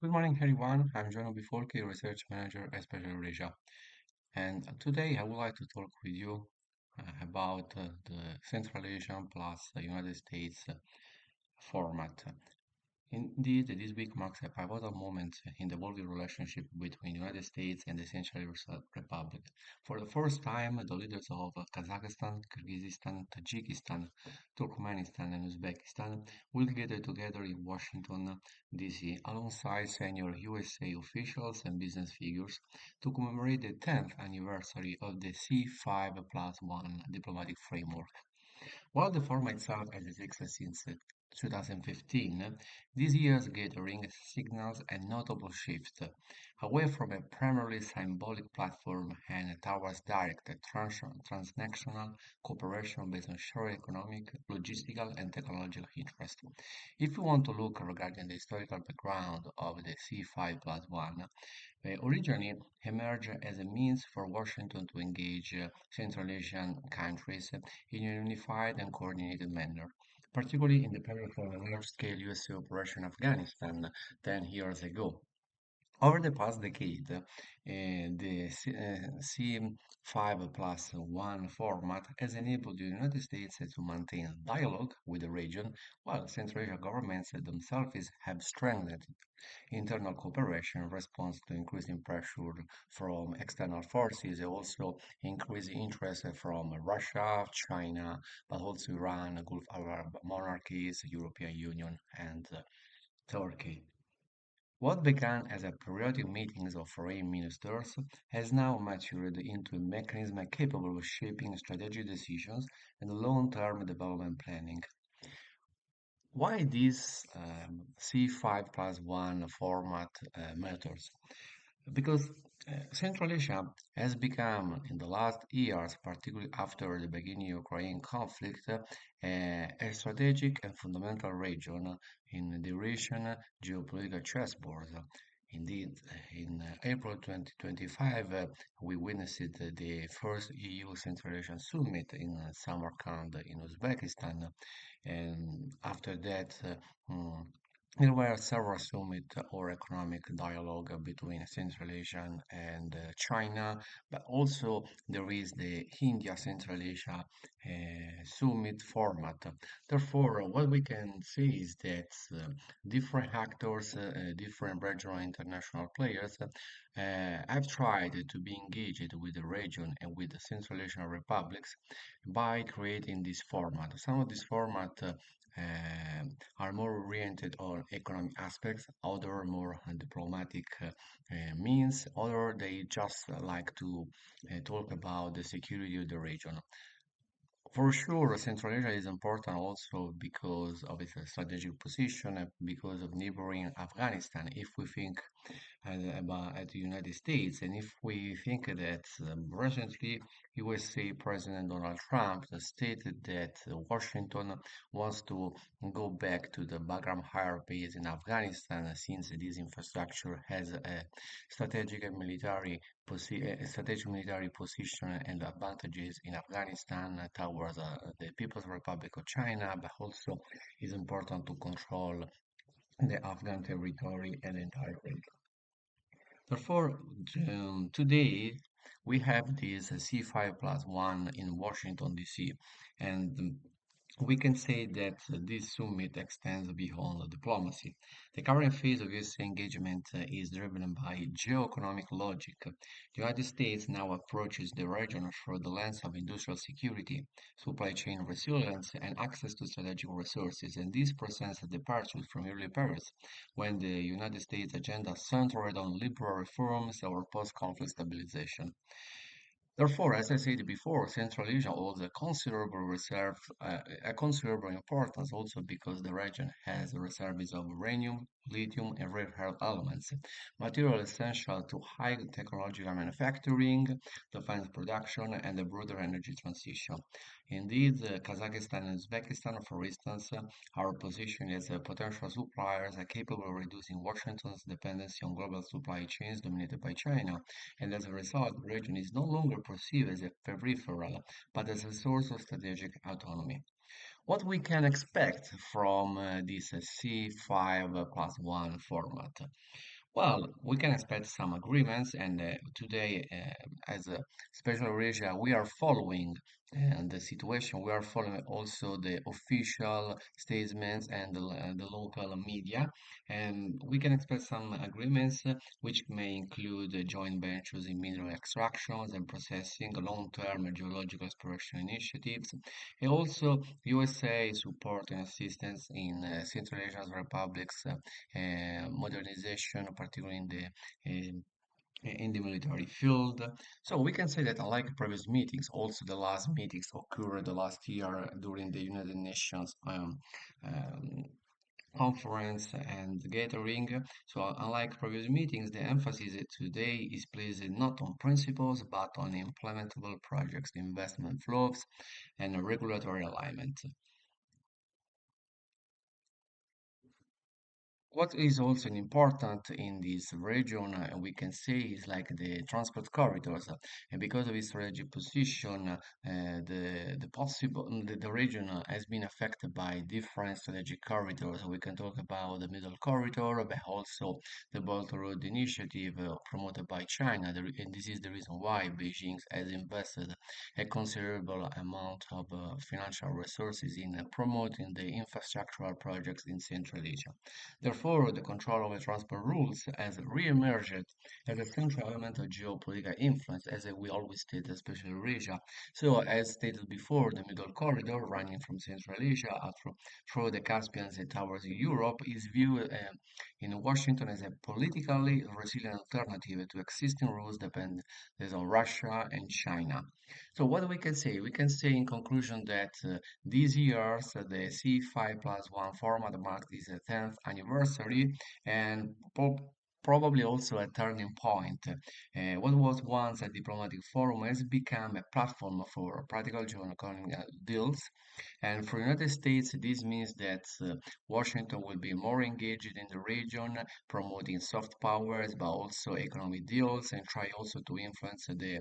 Good morning, everyone. I'm John Bifolki, Research Manager at SpecialEurasia. And today I would like to talk with you about the Central Asian plus the United States format. Indeed, this week marks a pivotal moment in the evolving relationship between the United States and the SpecialEurasia Republic. For the first time, the leaders of Kazakhstan, Kyrgyzstan, Tajikistan, Turkmenistan, and Uzbekistan will gather together in Washington, D.C., alongside senior USA officials and business figures to commemorate the 10th anniversary of the C5 plus 1 diplomatic framework. While the format itself has existed since 2015, this year's gathering signals a notable shift away from a primarily symbolic platform and towards direct transnational cooperation based on shared economic, logistical, and technological interest. If we want to look regarding the historical background of the C5 plus 1, originally emerged as a means for Washington to engage Central Asian countries in a unified and coordinated manner, particularly in the period of a large-scale USA operation in Afghanistan 10 years ago. Over the past decade, the C5 plus 1 format has enabled the United States to maintain dialogue with the region, while Central Asian governments themselves have strengthened internal cooperation in response to increasing pressure from external forces, also increasing interest from Russia, China, but also Iran, Gulf Arab monarchies, European Union, and Turkey. What began as a periodic meetings of foreign ministers has now matured into a mechanism capable of shaping strategic decisions and long-term development planning. Why this C5 plus 1 format matters? Because Central Asia has become, in the last years, particularly after the beginning of Ukraine conflict, a strategic and fundamental region in the Eurasian geopolitical chessboard. Indeed, in April 2025, we witnessed the first EU Central Asian Summit in Samarkand in Uzbekistan, and after that, mm, there were several summits or economic dialogue between Central Asia and China, but also there is the India Central Asia summit format. Therefore, what we can say is that different actors, different regional and international players have tried to be engaged with the region and with the Central Asian republics by creating this format. Some of this format are more oriented on economic aspects, other more on diplomatic means, other they just like to talk about the security of the region. For sure, Central Asia is important also because of its strategic position, because of neighboring Afghanistan. If we think about at the United States, and if we think that recently USA President Donald Trump stated that Washington wants to go back to the Bagram Higher base in Afghanistan since this infrastructure has a strategic military position and advantages in Afghanistan towards the People's Republic of China, but also is important to control the Afghan territory and entire region. Therefore, today we have this C5 plus 1 in Washington, D.C., and we can say that this summit extends beyond diplomacy. The current phase of U.S. engagement is driven by geoeconomic logic. The United States now approaches the region through the lens of industrial security, supply chain resilience, and access to strategic resources, and this presents a departure from earlier periods when the United States agenda centered on liberal reforms or post-conflict stabilization. Therefore, as I said before, Central Asia holds a considerable importance also because the region has reserves of uranium, lithium, and rare earth elements, material essential to high technological manufacturing, defense production, and the broader energy transition. Indeed, Kazakhstan and Uzbekistan, for instance, are positioned as potential suppliers capable of reducing Washington's dependency on global supply chains dominated by China, and as a result, the region is no longer perceived as a peripheral, but as a source of strategic autonomy. What we can expect from this C5 plus 1 format? Well, we can expect some agreements, and today, as a Special Eurasia, we are following the situation. We are following also the official statements and the local media, and we can expect some agreements which may include joint ventures in mineral extractions and processing, long-term geological exploration initiatives, and also USA support and assistance in Central Asian republics modernization, particularly in the military field. So we can say that unlike previous meetings, also the last meetings occurred the last year during the United Nations um, conference and gathering. So unlike previous meetings, the emphasis today is placed not on principles but on implementable projects, investment flows, and regulatory alignment. What is also important in this region, we can say, is like the transport corridors, and because of its strategic position, the region has been affected by different strategic corridors. We can talk about the Middle Corridor, but also the Belt Road Initiative promoted by China, and this is the reason why Beijing has invested a considerable amount of financial resources in promoting the infrastructural projects in Central Asia. Therefore, the control of the transport rules has re-emerged as a central element of geopolitical influence, as we always state, especially Eurasia. So, as stated before, the middle corridor running from Central Asia through the Caspian Sea towards Europe is viewed in Washington as a politically resilient alternative to existing rules dependent on Russia and China. So, what we can say? We can say in conclusion that these years, the C5 plus 1 format marked its 10th anniversary and probably also a turning point. What was once a diplomatic forum has become a platform for practical geoeconomic deals. And for the United States, this means that Washington will be more engaged in the region, promoting soft powers, but also economic deals, and try also to influence the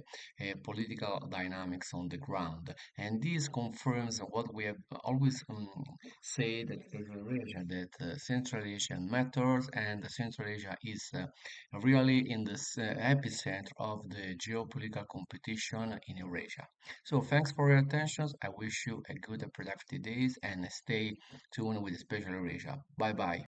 political dynamics on the ground. And this confirms what we have always said as a region that Central Asia matters, and Central Asia is really in the epicenter of the geopolitical competition in Eurasia. So thanks for your attention. I wish you a good and productive days and stay tuned with Special Eurasia. Bye bye.